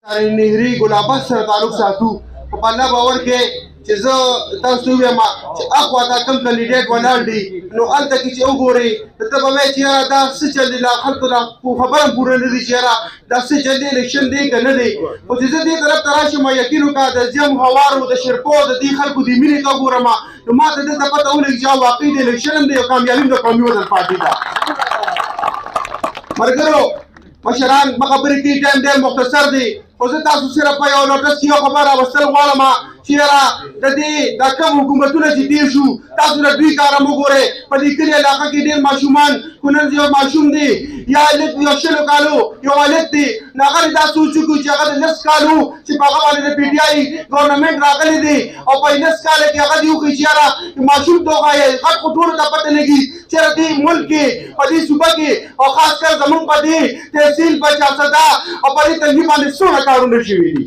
نهري ګلابت سره تعلق ساتو په الله باور کې چې زه تاسو وایم چې اخوا دا کوم کاندیډیټ ولاړ دی نو هلته کې چې وګورئ ته به وایې چې یاره دا څه چل دی لا خلکو دا خبره هم پوره نه دی چې یاره دا څه چل دی الیکشن دی که نه دی خو چې زه دې طرف ته راشم یقین وکړه د زیم هوارو د شرپو د دې خلکو د مینې ته وګورم نو ما ته دلته پته ولګي چې واقعي د الیکشن هم دی او کامیابي هم د قومي وطن پارټي ده ملګرو مشران خبرې کې ټایم ډېر مختصر دی خو زه تاسو صرف په یو نوټس کې یو خبر راوستل غواړم چې یاره د دې دا کوم حکومتونه چې تېر شو تاسو د دوی کار هم وګورئ په دې کلي علاقه کې ډېر ماشومان خو نن یو ماشوم دی یا هلک یو شلو کالو یو هلک دی نو هغه دا سوچ وکړو چې هغه د 10 کالو چې په هغه باندې د پي ټي آی ګورنمنټ راغلی دی او په 10 کال کې هغه دې وکړي چې یاره ماشوم ته وښایي غټ خو ټولو ته پته لګي چې یاره دې ملک کې په دې صوبه کې او خاص کر زموږ په دې تحصیل په چارسده او په دې تنظیم باندې څومره کارونه شوي دي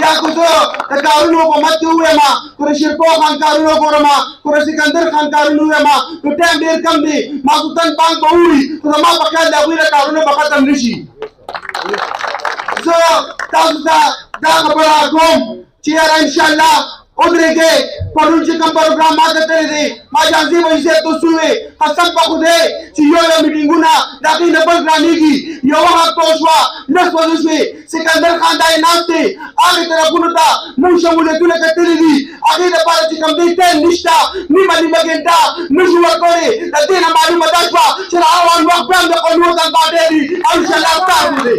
یا کو زه د کارونو په مت کې ووایم که د شیرپو خان کارونه وګورم که د سکندر خان کارونه ووایم نو ټایم ډېر کم دی ماخوستن بانک به ووي خو زما په خیال د هغوی د کارونه به ختم نه شي زه تاسو ته دا خبره کوم چې یاره انشاءالله ودرېږئ پرون چې کوم پروګرام ما کتلی دی ما جانځي ویسې تو سوې قسم په خدای چې یو میټینګونه د هغې نه بل ګرانېږي یوه هفته وشوه 10 ورځې شوې سکندر خان دا یې ناست دی هغې طرفونو ته موږ شمولیتونه کتلي دي هغې دپاره چې کوم دی ټایم نشته نیمه ګنټه نشو ورکولی د دې نه معلومه دا شوه چې د هغه وخت بیا هم د قومي وطن پارټۍ دي او انشاءالله ستاسو دی